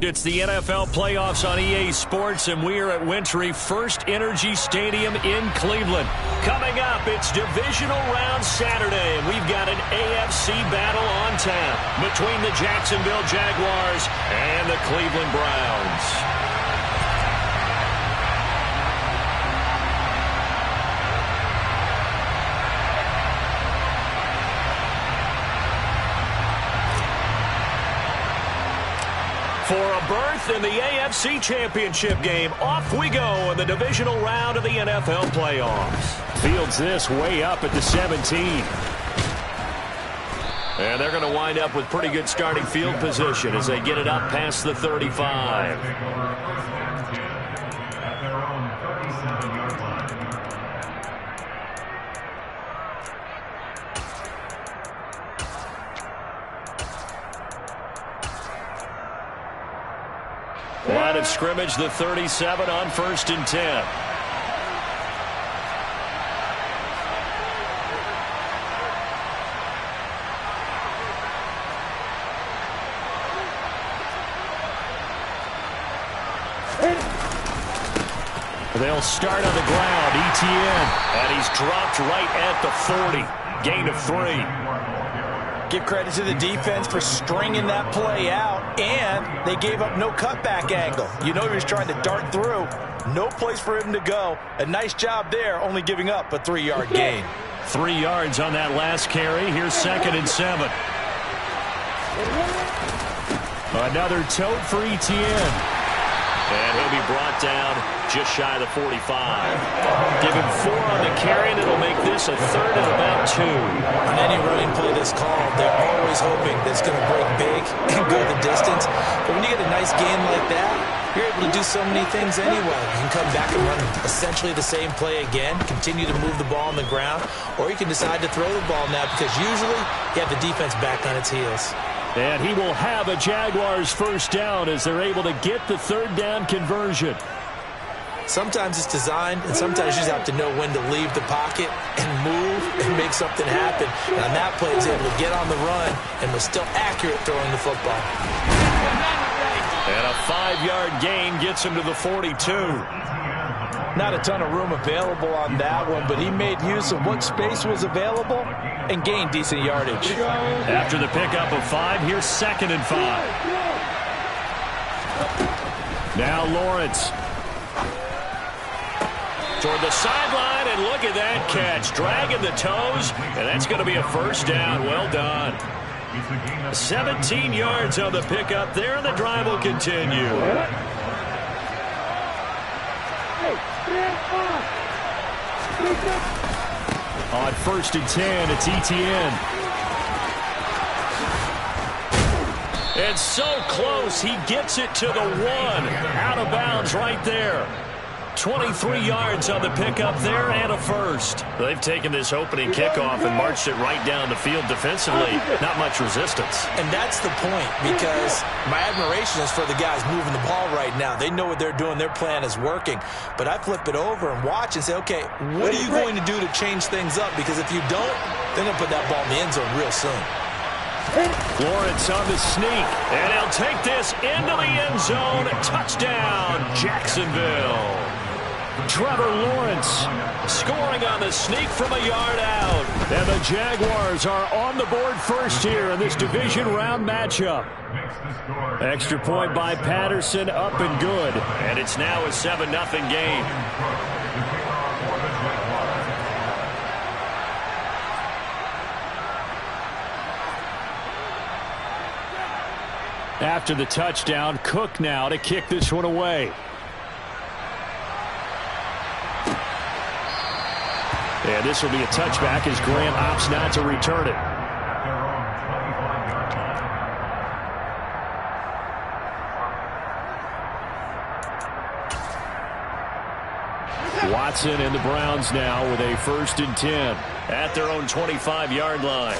It's the NFL playoffs on EA Sports, and we are at Wintry First Energy Stadium in Cleveland. Coming up, it's Divisional Round Saturday, and we've got an AFC battle on tap between the Jacksonville Jaguars and the Cleveland Browns. For a berth in the AFC Championship game, off we go in the divisional round of the NFL playoffs. Fields this way up at the 17. And they're going to wind up with pretty good starting field position as they get it up past the 35. Line of scrimmage, the 37 on 1st and 10. They'll start on the ground. ETN. And he's dropped right at the 40. Gain of 3. Give credit to the defense for stringing that play out, and they gave up no cutback angle. You know he was trying to dart through. No place for him to go. A nice job there, only giving up a 3-yard gain. 3 yards on that last carry. Here's 2nd and 7. Another tote for ETN. And he'll be brought down just shy of the 45. Give him 4 on the carry, and it'll make this a 3rd and about 2. On any running play that's called, they're always hoping that it's going to break big and go the distance. But when you get a nice gain like that, you're able to do so many things anyway. You can come back and run essentially the same play again, continue to move the ball on the ground, or you can decide to throw the ball now because usually you have the defense back on its heels. And he will have a Jaguars first down as they're able to get the 3rd down conversion. Sometimes it's designed, and sometimes you just have to know when to leave the pocket and move and make something happen. And on that play, he's able to get on the run and was still accurate throwing the football. And a 5-yard gain gets him to the 42. Not a ton of room available on that one, but he made use of what space was available and gained decent yardage. After the pickup of 5, here's 2nd and 5. Now Lawrence. Toward the sideline, and look at that catch. Dragging the toes, and that's going to be a first down. Well done. 17 yards on the pickup there, and the drive will continue. On 1st and 10, it's ETN. And so close, he gets it to the 1. Out of bounds right there. 23 yards on the pickup there and a first. They've taken this opening kickoff and marched it right down the field defensively. Not much resistance. And that's the point, because my admiration is for the guys moving the ball right now. They know what they're doing. Their plan is working. But I flip it over and watch and say, okay, what are you going to do to change things up? Because if you don't, they're going to put that ball in the end zone real soon. Lawrence on the sneak, and he'll take this into the end zone. Touchdown, Jacksonville. Trevor Lawrence scoring on the sneak from a yard out. And the Jaguars are on the board first here in this division round matchup. Extra point by Patterson, up and good. And it's now a 7-0 game. After the touchdown, Cook now to kick this one away. And this will be a touchback as Graham opts not to return it. Watson and the Browns now with a 1st and 10 at their own 25-yard line.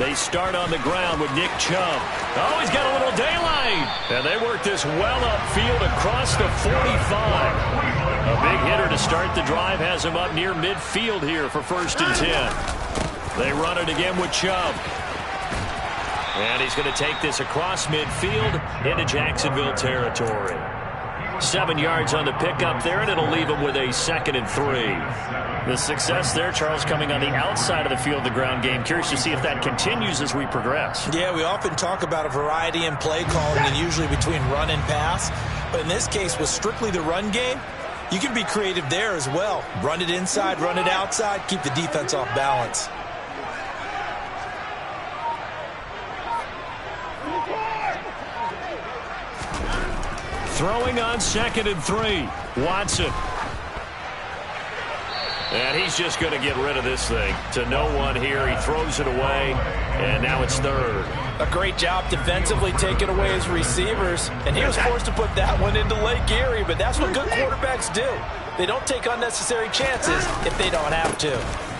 They start on the ground with Nick Chubb. Oh, he's got a little daylight. And they work this well upfield across the 45. A big hitter to start the drive has him up near midfield here for 1st and 10. They run it again with Chubb. And he's going to take this across midfield into Jacksonville territory. 7 yards on the pickup there, and it'll leave him with a 2nd and 3. The success there, Charles, coming on the outside of the field, the ground game. Curious to see if that continues as we progress. Yeah, we often talk about a variety in play calling and usually between run and pass. But in this case, with strictly the run game, you can be creative there as well. Run it inside, run it outside, keep the defense off balance. Throwing on 2nd and 3. Watson. And he's just going to get rid of this thing. To no one here. He throws it away. And now it's 3rd. A great job defensively taking away his receivers. And he was forced to put that one into Lake Erie. But that's what good quarterbacks do. They don't take unnecessary chances if they don't have to.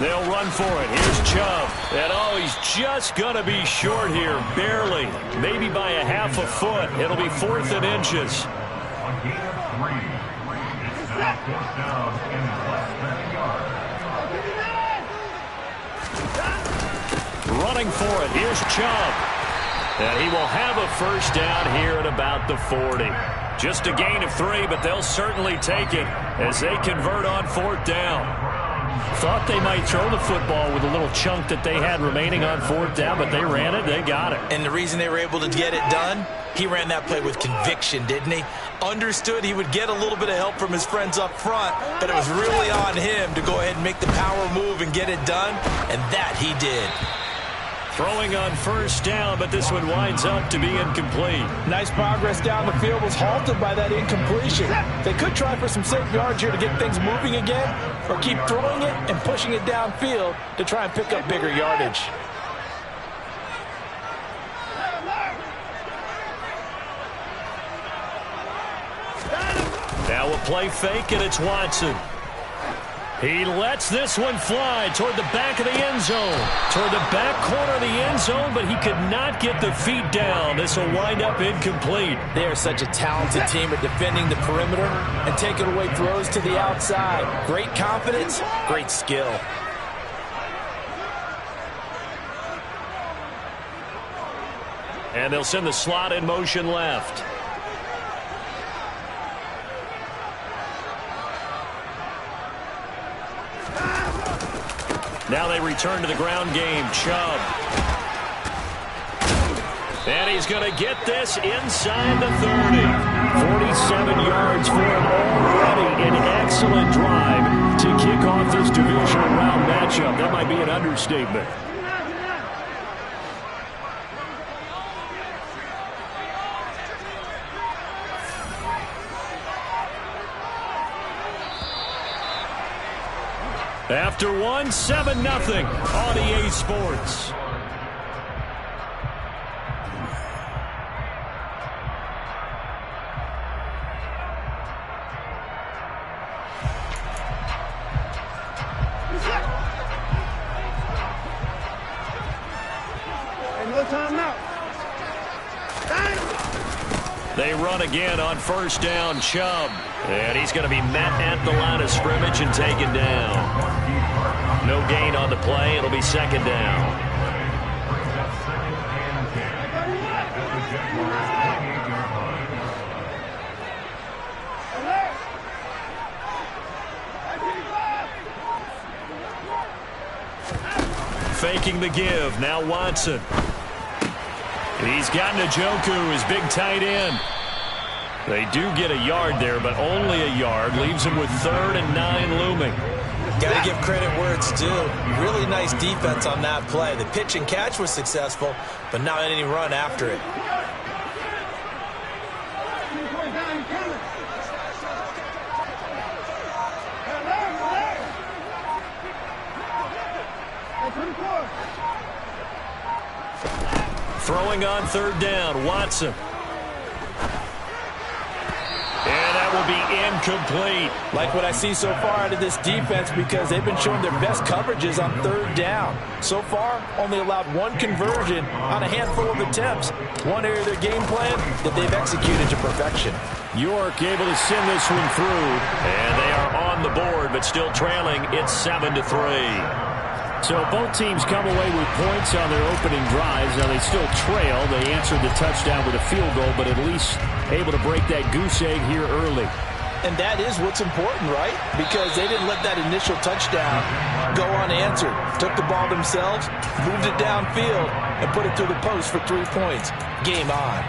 They'll run for it. Here's Chubb. And oh, he's just going to be short here. Barely. Maybe by a half a foot. It'll be 4th and inches. Running for it. Here's Chubb. And he will have a first down here at about the 40. Just a gain of 3, but they'll certainly take it as they convert on 4th down. Thought they might throw the football with a little chunk that they had remaining on 4th down, but they ran it, they got it. And the reason they were able to get it done, he ran that play with conviction, didn't he? Understood he would get a little bit of help from his friends up front, but it was really on him to go ahead and make the power move and get it done, and that he did. Throwing on 1st down, but this one winds up to be incomplete. Nice progress down the field, was halted by that incompletion. They could try for some safe yards here to get things moving again, or keep throwing it and pushing it downfield to try and pick up bigger yardage. Now a play fake, and it's Watson. He lets this one fly toward the back of the end zone. Toward the back corner of the end zone, but he could not get the feet down. This will wind up incomplete. They are such a talented team at defending the perimeter and taking away throws to the outside. Great confidence, great skill. And they'll send the slot in motion left. Now they return to the ground game. Chubb. And he's going to get this inside the 30. 47 yards for him already. An excellent drive to kick off this divisional round matchup. That might be an understatement. After one, 7-0 on EA Sports. They run again on 1st down. Chubb. And he's going to be met at the line of scrimmage and taken down. No gain on the play. It'll be 2nd down. Faking the give. Now Watson. He's got Njoku, his big tight end. They do get a yard there, but only a yard. Leaves him with 3rd and 9 looming. Got to give credit where it's due. Really nice defense on that play. The pitch and catch was successful, but not any run after it. Throwing on 3rd down, Watson. And that will be incomplete. Like what I see so far out of this defense because they've been showing their best coverages on 3rd down. So far, only allowed 1 conversion on a handful of attempts. One area of their game plan that they've executed to perfection. York able to send this one through. And they are on the board, but still trailing. It's 7-3. So both teams come away with points on their opening drives. Now they still trail. They answered the touchdown with a field goal, but at least able to break that goose egg here early. And that is what's important, right? Because they didn't let that initial touchdown go unanswered. Took the ball themselves, moved it downfield, and put it through the post for 3 points. Game on.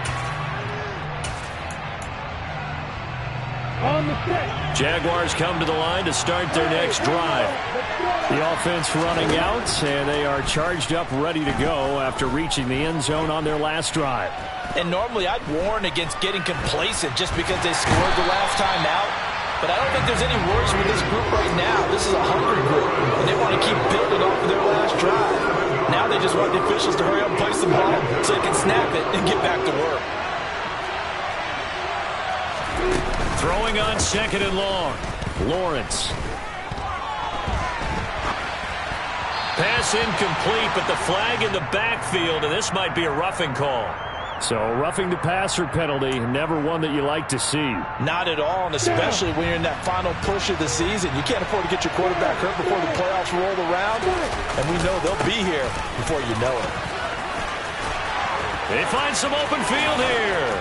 Jaguars come to the line to start their next drive. The offense running out, and they are charged up, ready to go after reaching the end zone on their last drive. And normally I'd warn against getting complacent just because they scored the last time out. But I don't think there's any worries with this group right now. This is a hungry group, and they want to keep building off of their last drive. Now they just want the officials to hurry up and place the ball so they can snap it and get back to work. Throwing on 2nd and long. Lawrence. Pass incomplete, but the flag in the backfield, and this might be a roughing call. So roughing the passer penalty, never one that you like to see. Not at all, and especially when you're in that final push of the season. You can't afford to get your quarterback hurt before the playoffs roll around, and we know they'll be here before you know it. They find some open field here.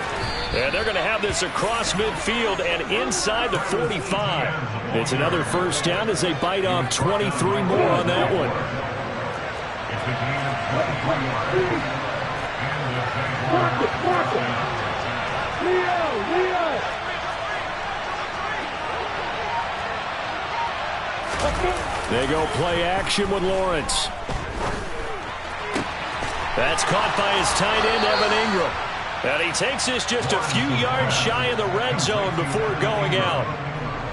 And they're going to have this across midfield and inside the 45. It's another first down as they bite off 23 more on that one. They go play action with Lawrence. That's caught by his tight end, Evan Ingram. And he takes this just a few yards shy of the red zone before going out.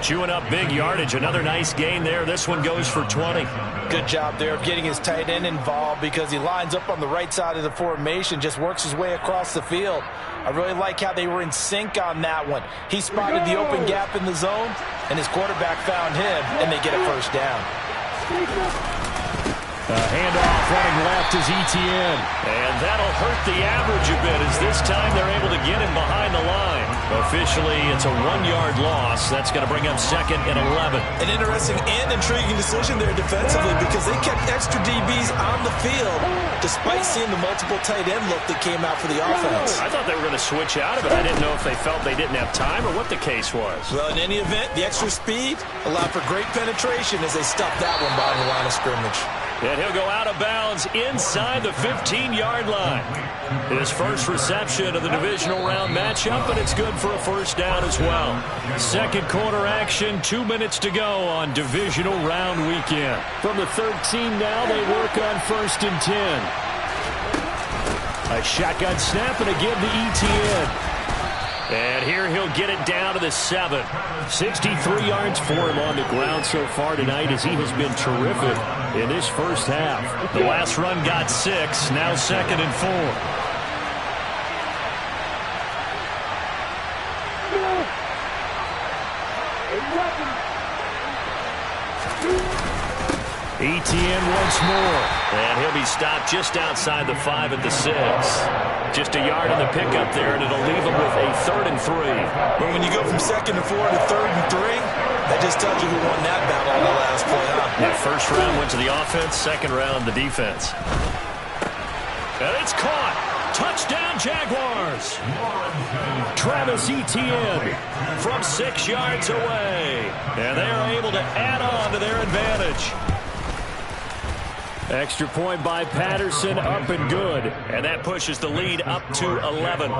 Chewing up big yardage. Another nice gain there. This one goes for 20. Good job there of getting his tight end involved because he lines up on the right side of the formation, just works his way across the field. I really like how they were in sync on that one. He spotted the open gap in the zone, and his quarterback found him, and they get a first down. Handoff running left is Etienne. And that'll hurt the average a bit as this time they're able to get him behind the line. Officially, it's a 1-yard loss. That's going to bring up 2nd and 11. An interesting and intriguing decision there defensively because they kept extra DBs on the field despite seeing the multiple tight end look that came out for the offense. I thought they were going to switch out of it. I didn't know if they felt they didn't have time or what the case was. Well, in any event, the extra speed allowed for great penetration as they stuffed that one behind the line of scrimmage. And he'll go out of bounds inside the 15-yard line. His first reception of the divisional round matchup, and it's good for a first down as well. Second quarter action, 2 minutes to go on divisional round weekend. From the 13 now, they work on 1st and 10. A shotgun snap and a give to Etienne. And here he'll get it down to the 7. 63 yards for him on the ground so far tonight as he has been terrific in this first half. The last run got 6, now 2nd and 4. Etienne once more. And he'll be stopped just outside the 5 at the 6. Just a yard on the pickup there, and it'll leave him with a 3rd and 3. But when you go from 2nd and 4 to 3rd and 3, that just tells you who won that battle on the last play, huh? Yeah, first round went to the offense, second round the defense. And it's caught. Touchdown, Jaguars. Travis Etienne from 6 yards away. And they are able to add on to their advantage. Extra point by Patterson, up and good. And that pushes the lead up to 11.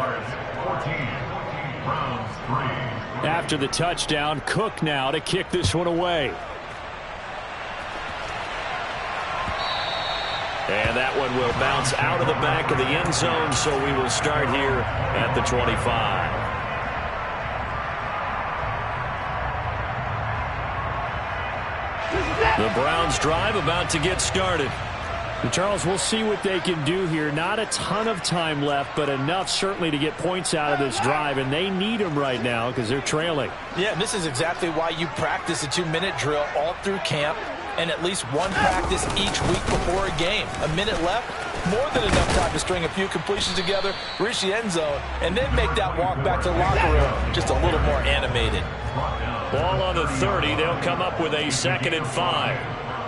After the touchdown, Cook now to kick this one away. And that one will bounce out of the back of the end zone, so we will start here at the 25. The Browns drive about to get started. And Charles, we'll see what they can do here. Not a ton of time left, but enough certainly to get points out of this drive, and they need them right now because they're trailing. Yeah, and this is exactly why you practice a 2-minute drill all through camp and at least one practice each week before a game. A minute left, more than enough time to string a few completions together, reach the end zone, and then make that walk back to the locker room just a little more animated. Ball on the 30. They'll come up with a 2nd and 5.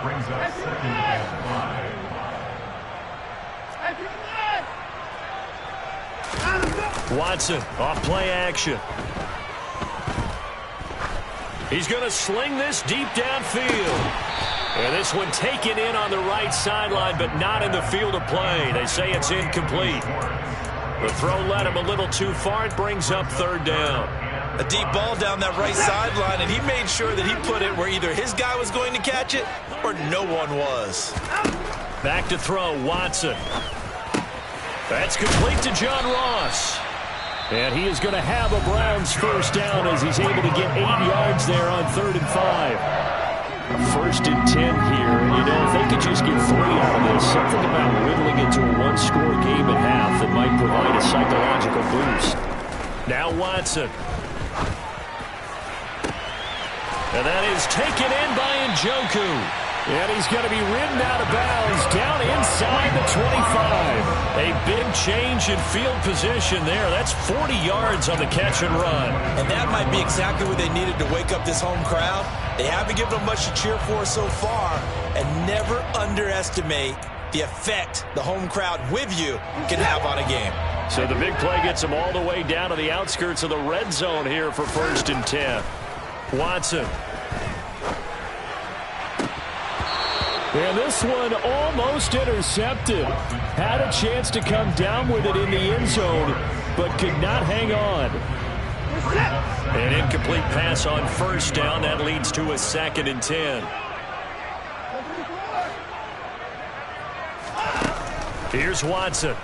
brings up second and 5. Watson off play action. He's going to sling this deep downfield. And this one taken in on the right sideline, but not in the field of play. They say it's incomplete. The throw led him a little too far. It brings up third down. A deep ball down that right sideline, and he made sure that he put it where either his guy was going to catch it or no one was. Back to throw, Watson. That's complete to John Ross. And he is going to have a Browns first down as he's able to get 8 yards there on 3rd and 5. First and 10 here. And, you know, if they could just get 3 out of this, something about whittling it to a one-score game at half that might provide a psychological boost. Now Watson. And that is taken in by Njoku. And he's going to be ridden out of bounds down inside the 25. A big change in field position there. That's 40 yards on the catch and run. And that might be exactly what they needed to wake up this home crowd. They haven't given them much to cheer for so far. And never underestimate the effect the home crowd with you can have on a game. So the big play gets them all the way down to the outskirts of the red zone here for 1st and 10. Watson. And this one almost intercepted. Had a chance to come down with it in the end zone, but could not hang on. An incomplete pass on 1st down. That leads to a 2nd and 10. Here's Watson.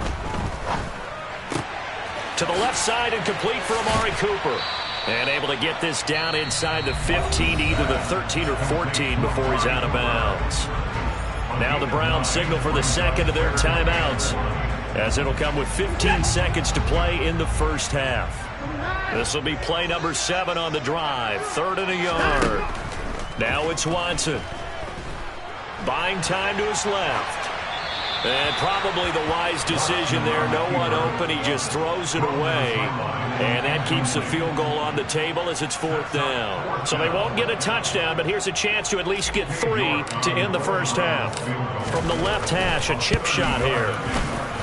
To the left side and complete for Amari Cooper. And able to get this down inside the 15, either the 13 or 14 before he's out of bounds. Now the Browns signal for the 2nd of their timeouts, as it'll come with 15 seconds to play in the first half. This will be play number 7 on the drive, 3rd and a yard. Now it's Watson. Buying time to his left. And probably the wise decision there. No one open. He just throws it away. And that keeps the field goal on the table as it's 4th down. So they won't get a touchdown, but here's a chance to at least get 3 to end the first half. From the left hash, a chip shot here.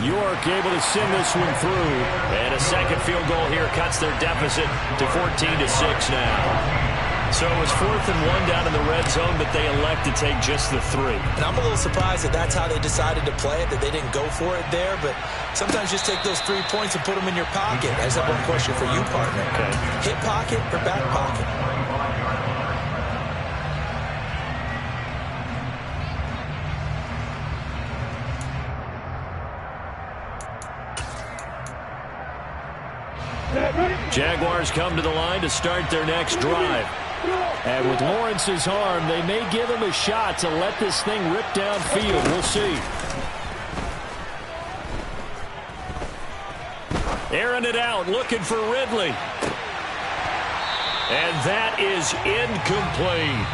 York able to send this one through. And a second field goal here cuts their deficit to 14-6 now. So it was 4th and 1 down in the red zone, but they elect to take just the 3. And I'm a little surprised that that's how they decided to play it, that they didn't go for it there. But sometimes just take those 3 points and put them in your pocket. I just have one question for you, partner. Okay. Hip pocket or back pocket? Jaguars come to the line to start their next drive. And with Lawrence's arm, they may give him a shot to let this thing rip downfield. We'll see. Airing it out, looking for Ridley. And that is incomplete.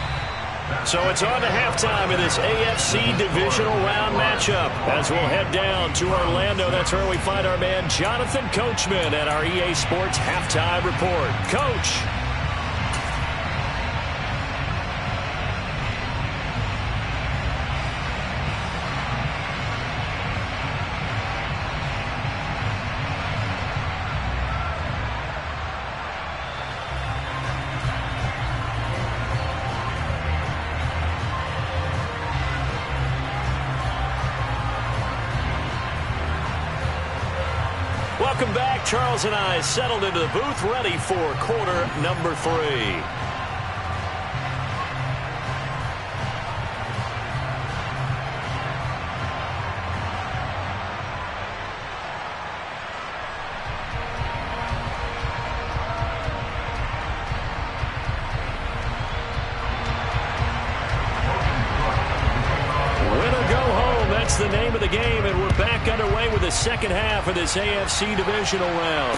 So it's on to halftime in this AFC Divisional Round matchup. As we'll head down to Orlando, that's where we find our man Jonathan Coachman at our EA Sports Halftime Report. Coach. Welcome back. Charles and I settled into the booth, ready for quarter number 3. The name of the game, and we're back underway with the second half of this AFC Divisional Round.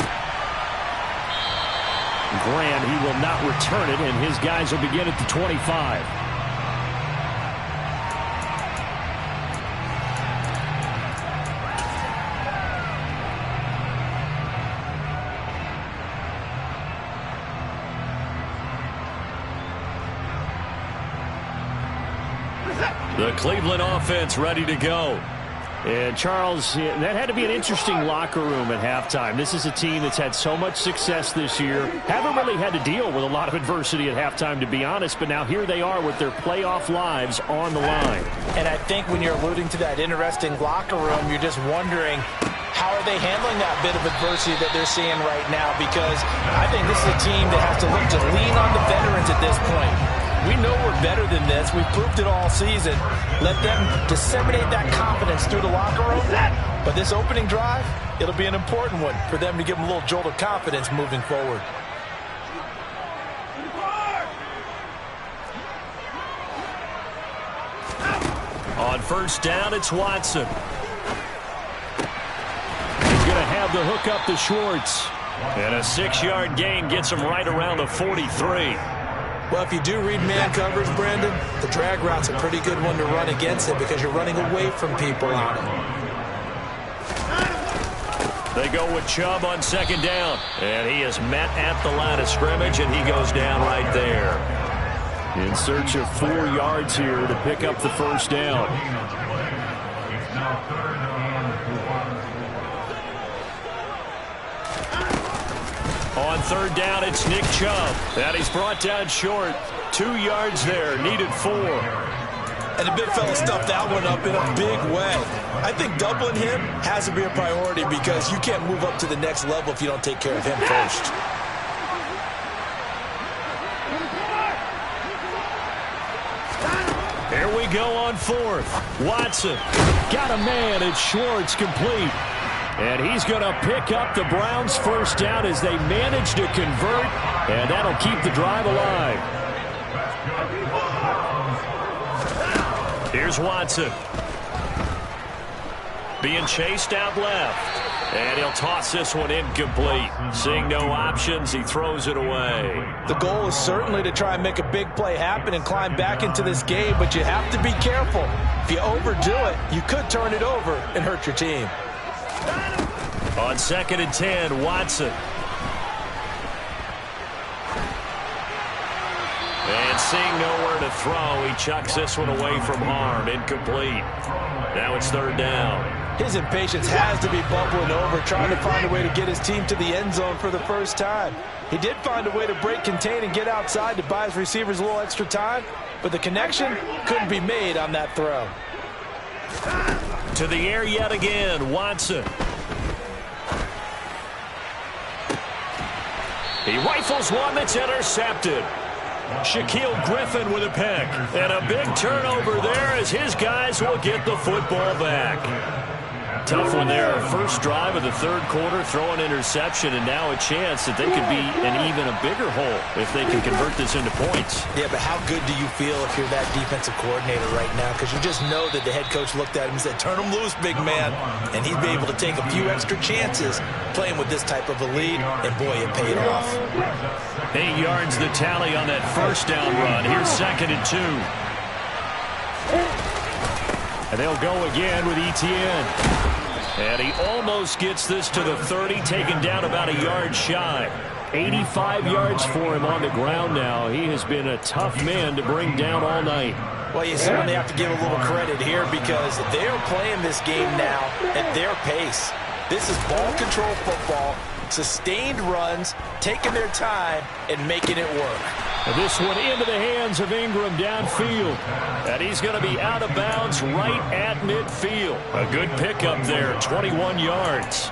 Grant, he will not return it, and his guys will begin at the 25. The Cleveland offense ready to go. And, Charles, that had to be an interesting locker room at halftime. This is a team that's had so much success this year. Haven't really had to deal with a lot of adversity at halftime, to be honest. But now here they are with their playoff lives on the line. And I think when you're alluding to that interesting locker room, you're just wondering, how are they handling that bit of adversity that they're seeing right now? Because I think this is a team that has to look to lean on the veterans at this point. We know we're better than this. We've proved it all season. Let them disseminate that confidence through the locker room. But this opening drive, it'll be an important one for them to give them a little jolt of confidence moving forward. On first down, it's Watson. He's going to have the hook up to Schwartz. And a 6-yard gain gets him right around the 43. Well, if you do read man coverage, Brandon, the drag route's a pretty good one to run against it because you're running away from people on it. They go with Chubb on second down. And he is met at the line of scrimmage, and he goes down right there. In search of 4 yards here to pick up the first down. It's now 3rd and 4. On third down, it's Nick Chubb. And he's brought down short. 2 yards there, needed 4. And the big fella stuffed that one up in a big way. I think doubling him has to be a priority because you can't move up to the next level if you don't take care of him first. Here we go on fourth. Watson got a man, and Schwartz complete. And he's going to pick up the Browns' first down as they manage to convert, and that'll keep the drive alive. Here's Watson. Being chased out left. And he'll toss this one incomplete. Seeing no options, he throws it away. The goal is certainly to try and make a big play happen and climb back into this game, but you have to be careful. If you overdo it, you could turn it over and hurt your team. On 2nd and 10, Watson. And seeing nowhere to throw, he chucks this one away from harm. Incomplete. Now it's 3rd down. His impatience has to be bubbling over, trying to find a way to get his team to the end zone for the first time. He did find a way to break contain and get outside to buy his receivers a little extra time, but the connection couldn't be made on that throw. To the air yet again, Watson. He rifles one that's intercepted. Shaquille Griffin with a pick. And a big turnover there as his guys will get the football back. Tough one there. First drive of the 3rd quarter, throw an interception, and now a chance that they could be in even a bigger hole if they can convert this into points. Yeah, but how good do you feel if you're that defensive coordinator right now? Because you just know that the head coach looked at him and said, turn him loose, big man. And he'd be able to take a few extra chances playing with this type of a lead, and boy, it paid off. 8 yards the tally on that first down run. Here's 2nd and 2. And they'll go again with Etienne. And he almost gets this to the 30, taken down about a yard shy. 85 yards for him on the ground now. He has been a tough man to bring down all night. Well, you certainly have to give a little credit here because they're playing this game now at their pace. This is ball control football, sustained runs, taking their time, and making it work. And this one into the hands of Ingram downfield. And he's going to be out of bounds right at midfield. A good pickup there, 21 yards.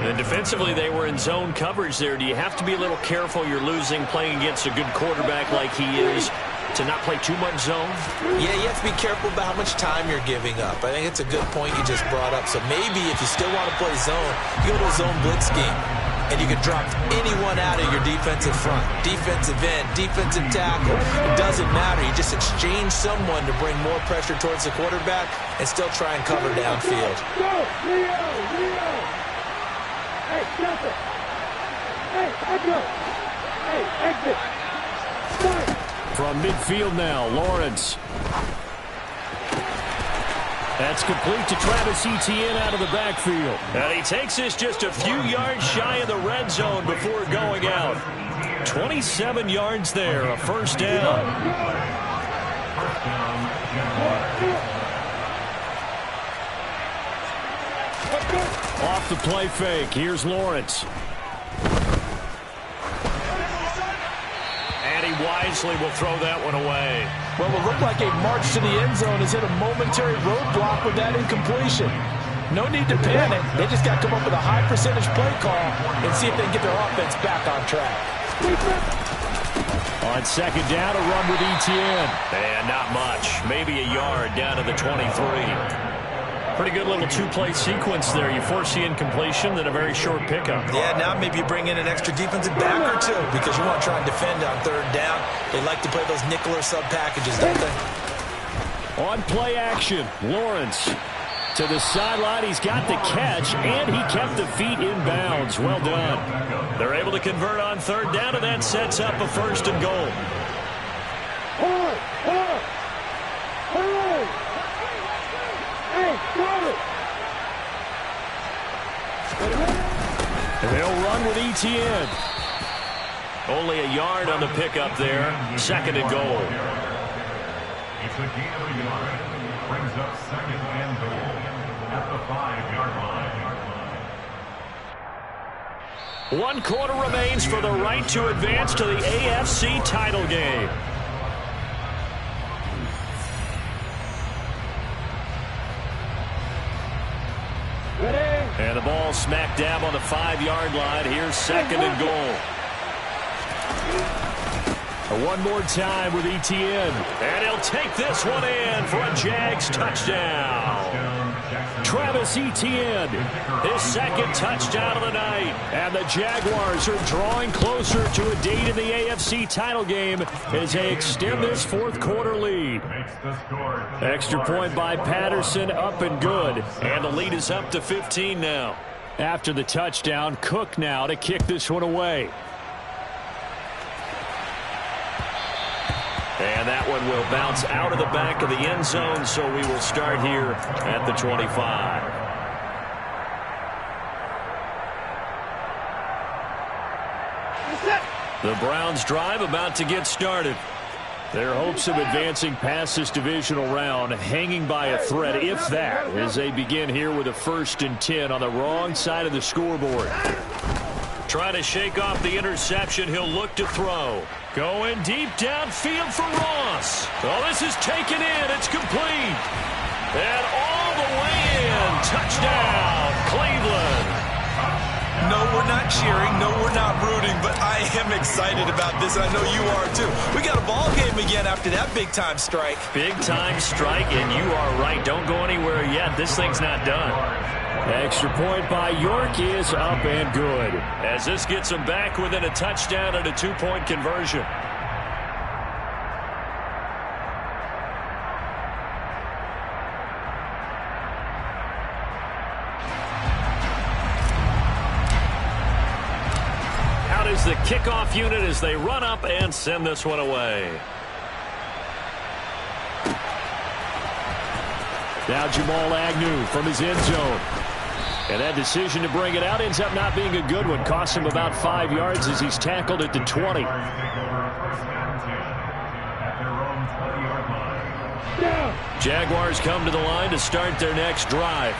And defensively, they were in zone coverage there. Do you have to be a little careful you're losing playing against a good quarterback like he is to not play too much zone? Yeah, you have to be careful about how much time you're giving up. I think it's a good point you just brought up. So maybe if you still want to play zone, you go to a zone blitz scheme. And you can drop anyone out of your defensive front. Defensive end, defensive tackle. It doesn't matter. You just exchange someone to bring more pressure towards the quarterback and still try and cover downfield. Go, Leo! Hey, stop it! Hey, echo! Hey, exit! Start! From midfield now, Lawrence. That's complete to Travis Etienne out of the backfield. And he takes this just a few yards shy of the red zone before going out. 27 yards there, a first down. Off the play fake. Here's Lawrence. And he wisely will throw that one away. Well, it looked like a march to the end zone has hit a momentary roadblock with that incompletion. No need to panic. They just got to come up with a high percentage play call and see if they can get their offense back on track. On second down, a run with Etienne. And not much. Maybe a yard down to the 23. Pretty good little two-play sequence there. You force the incompletion, then a very short pickup. Yeah, now maybe you bring in an extra defensive back or two because you want to try and defend on third down. They like to play those nickel or sub packages, don't they? On play action, Lawrence to the sideline. He's got the catch, and he kept the feet in bounds. Well done. They're able to convert on third down, and that sets up a first and goal. They'll run with Etienne. Only a yard on the pickup there. Second and goal. It's a gain of a yard. Brings up second and goal at the 5-yard line. 1 quarter remains for the right to advance to the AFC title game. And the ball smack dab on the 5-yard line. Here's second and goal. One more time with Etienne. And he'll take this one in for a Jags touchdown. Travis Etienne, his second touchdown of the night. And the Jaguars are drawing closer to a date in the AFC title game as they extend this fourth quarter lead. Extra point by Patterson, up and good. And the lead is up to 15 now. After the touchdown, Cook now to kick this one away. And that one will bounce out of the back of the end zone, so we will start here at the 25. The Browns drive about to get started. Their hopes of advancing past this divisional round hanging by a thread, if that, as they begin here with a 1st and 10 on the wrong side of the scoreboard. Trying to shake off the interception. He'll look to throw. Going deep downfield for Ross. Oh, this is taken in. It's complete. And all the way in. Touchdown, Cleveland. No, we're not cheering. No, we're not rooting. But I am excited about this. I know you are, too. We got a ball game again after that big-time strike. Big-time strike, and you are right. Don't go anywhere yet. This thing's not done. Extra point by York is up and good, as this gets them back within a touchdown and a 2-point conversion. Out is the kickoff unit as they run up and send this one away. Now Jamal Agnew from his end zone. And that decision to bring it out ends up not being a good one. Costs him about 5 yards as he's tackled at the 20. Jaguars come to the line to start their next drive.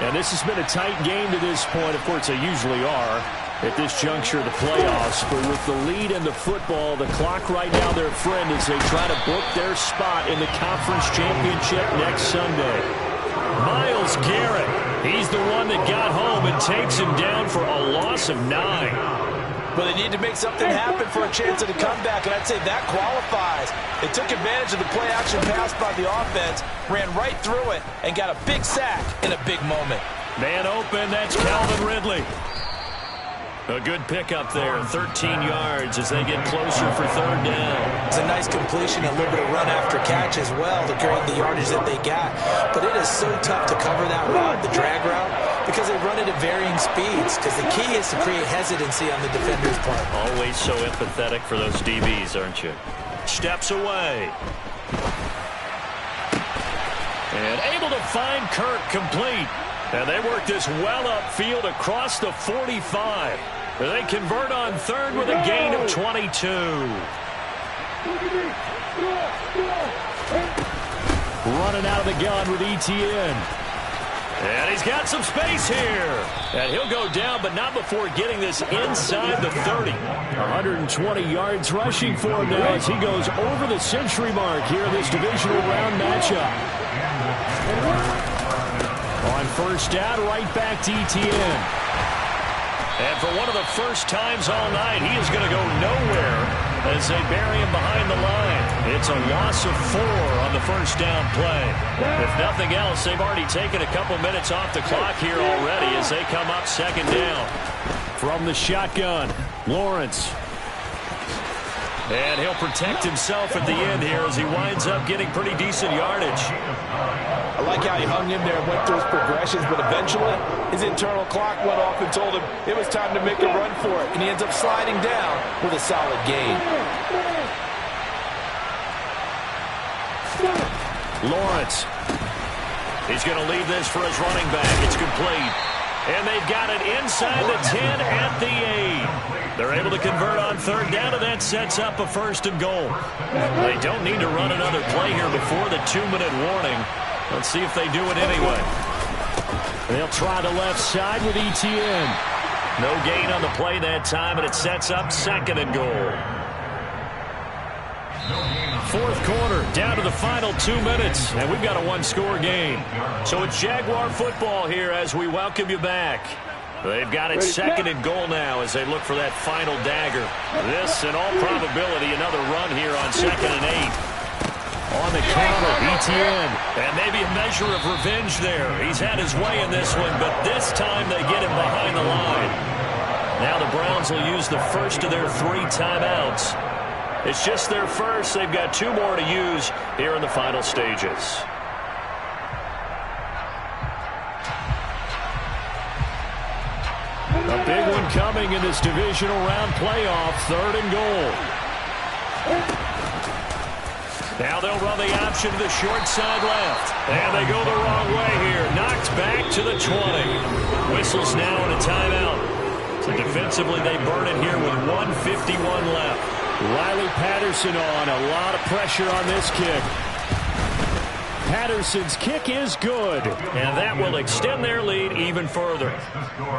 And this has been a tight game to this point. Of course, they usually are at this juncture of the playoffs. But with the lead in the football, the clock right now their friend as they try to book their spot in the conference championship next Sunday. Myles Garrett, he's the one that got home and takes him down for a loss of 9. But they need to make something happen for a chance at a comeback, and I'd say that qualifies. They took advantage of the play-action pass by the offense, ran right through it, and got a big sack in a big moment. Man open, that's Calvin Ridley. A good pickup there, 13 yards as they get closer for third down. It's a nice completion, a little bit of run after catch as well to create the yardage that they got. But it is so tough to cover that route, the drag route, because they run it at varying speeds. Because the key is to create hesitancy on the defender's part. Always so empathetic for those DBs, aren't you? Steps away. And able to find Kirk complete. And they work this well upfield across the 45. They convert on third with a gain of 22. running out of the gun with ETN. And he's got some space here. And he'll go down, but not before getting this inside the 30. 120 yards rushing for him now as he goes over the century mark here in this divisional round matchup. On first down, right back to ETN. And for one of the first times all night, he is going to go nowhere as they bury him behind the line. It's a loss of 4 on the first down play. If nothing else, they've already taken a couple minutes off the clock here already as they come up second down. From the shotgun, Lawrence. And he'll protect himself at the end here as he winds up getting pretty decent yardage. I like how he hung in there and went through his progressions, but eventually his internal clock went off and told him it was time to make a run for it, and he ends up sliding down with a solid gain. Lawrence. He's going to leave this for his running back. It's complete. And they've got it inside the 10 at the 8. They're able to convert on third down, and that sets up a first and goal. They don't need to run another play here before the 2-minute warning. Let's see if they do it anyway. They'll try the left side with ETN. No gain on the play that time, and it sets up second and goal. Fourth quarter, down to the final 2 minutes, and we've got a one-score game. So it's Jaguar football here as we welcome you back. They've got it second and goal now as they look for that final dagger. This, in all probability, another run here on second and 8. On the counter, ETN, and maybe a measure of revenge there. He's had his way in this one, but this time they get him behind the line. Now the Browns will use the first of their 3 timeouts. It's just their first. They've got 2 more to use here in the final stages. A big one coming in this divisional round playoff, third and goal. Now they'll run the option to the short side left. And they go the wrong way here. Knocked back to the 20. Whistles now and a timeout. So defensively they burn it here with 1:51 left. Riley Patterson on. A lot of pressure on this kick. Patterson's kick is good, and that will extend their lead even further.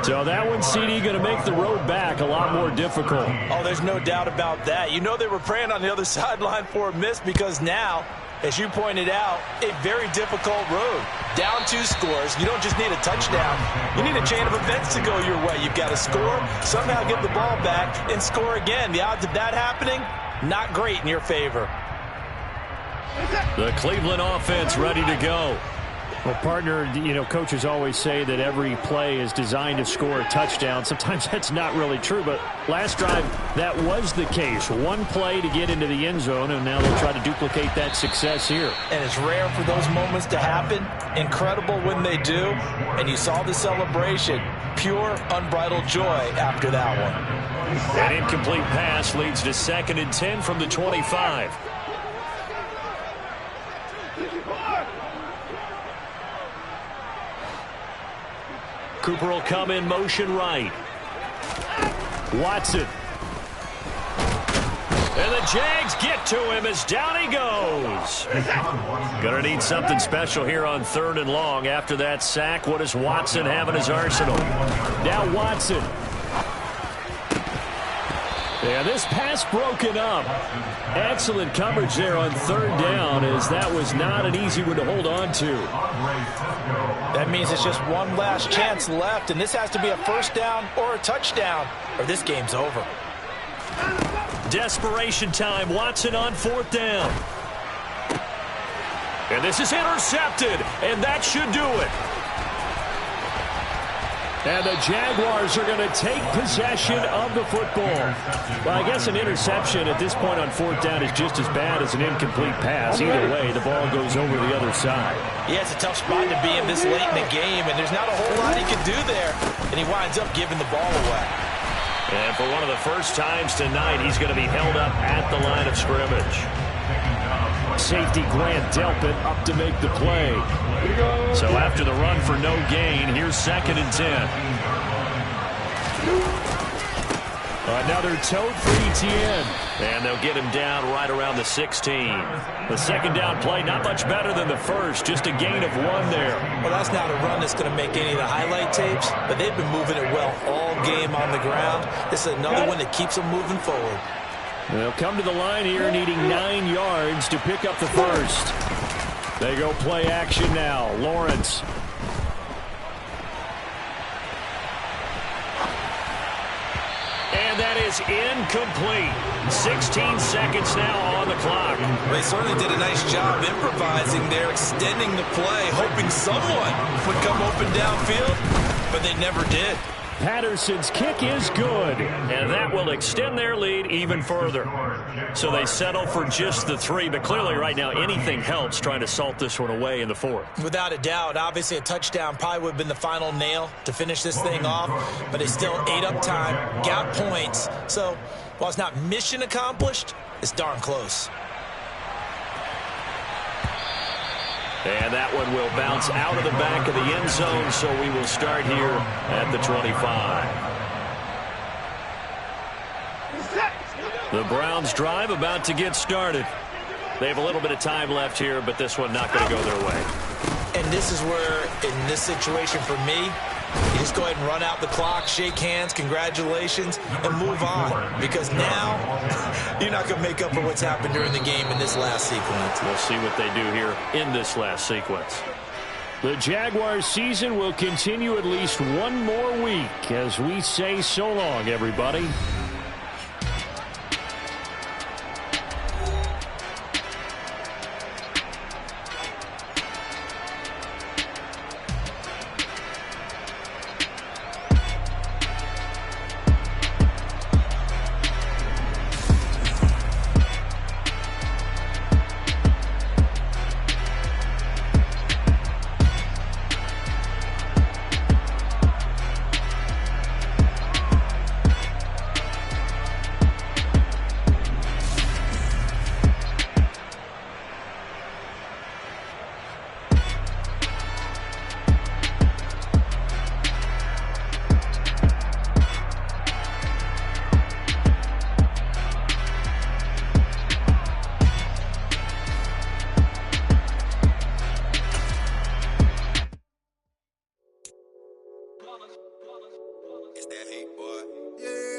So that one, CD, going to make the road back a lot more difficult. Oh, there's no doubt about that. You know they were praying on the other sideline for a miss because now, as you pointed out, a very difficult road. Down 2 scores. You don't just need a touchdown. You need a chain of events to go your way. You've got to score, somehow get the ball back, and score again. The odds of that happening, not great in your favor. The Cleveland offense ready to go. Well, partner, you know, coaches always say that every play is designed to score a touchdown. Sometimes that's not really true, but last drive, that was the case. One play to get into the end zone, and now they'll try to duplicate that success here. And it's rare for those moments to happen. Incredible when they do. And you saw the celebration. Pure, unbridled joy after that one. An incomplete pass leads to 2nd and 10 from the 25. Cooper will come in motion right. Watson. And the Jags get to him as down he goes. Going to need something special here on 3rd and long. After that sack, what does Watson have in his arsenal? Now Watson. Yeah, this pass broken up. Excellent coverage there on 3rd down, as that was not an easy one to hold on to. That means it's just one last chance left, and this has to be a first down or a touchdown, or this game's over. Desperation time. Watson on 4th down. And this is intercepted, and that should do it. And the Jaguars are going to take possession of the football. Well, I guess an interception at this point on 4th down is just as bad as an incomplete pass. Either way, the ball goes over the other side. Yeah, it's a tough spot to be in this late in the game, and there's not a whole lot he can do there. And he winds up giving the ball away. And for one of the first times tonight, he's going to be held up at the line of scrimmage. Safety Grant Delpit up to make the play. So after the run for no gain, here's 2nd and 10. Another toe for ETN. And they'll get him down right around the 16. The second down play, not much better than the first. Just a gain of 1 there. Well, that's not a run that's going to make any of the highlight tapes, but they've been moving it well all game on the ground. This is another one that keeps them moving forward. They'll come to the line here needing 9 yards to pick up the first. They go play action now. Lawrence. And that is incomplete. 16 seconds now on the clock. They certainly did a nice job improvising there, extending the play, hoping someone would come open downfield, but they never did. Patterson's kick is good, and that will extend their lead even further. So they settle for just the 3, but clearly right now anything helps trying to salt this one away in the 4th. Without a doubt, obviously a touchdown probably would have been the final nail to finish this thing off, but they still ate up time, got points. So while it's not mission accomplished, it's darn close. And that one will bounce out of the back of the end zone, so we will start here at the 25. The Browns drive about to get started. They have a little bit of time left here, but this one not going to go their way. And this is where, in this situation for me, you just go ahead and run out the clock, shake hands, congratulations, and move on. Because now, you're not going to make up for what's happened during the game in this last sequence. We'll see what they do here in this last sequence. The Jaguars season will continue at least 1 more week as we say so long, everybody.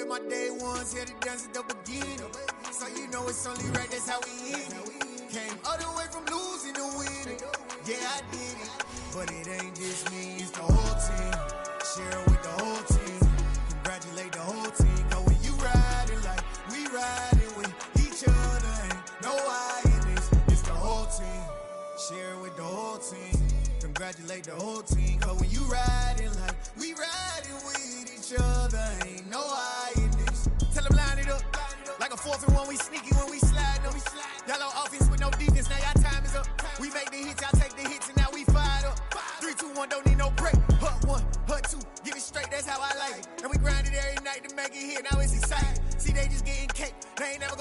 My day ones here to dance at the beginning. So you know it's only right, that's how we eat it. Came all the way from losing to winning. Yeah, I did it. But it ain't just me, it's the whole team. Share it with the whole team. Congratulate the whole team. Cause when you riding like we riding with each other, ain't no I in this. It's the whole team. Share it with the whole team. Congratulate the whole team. Cause when you riding like we riding with each other, ain't no I in this. Tell them line it up. Like a 4th and 1, we sneaky when we slide them. Y'all on offense with no defense, now y'all time is up. We make the hits, y'all take the hits, and now we fired up. 3, 2, 1, don't need no break. Hut 1, hut 2, give it straight, that's how I like it. And we grind it every night to make it hit, now it's exciting. See, they just getting cake, they ain't never gonna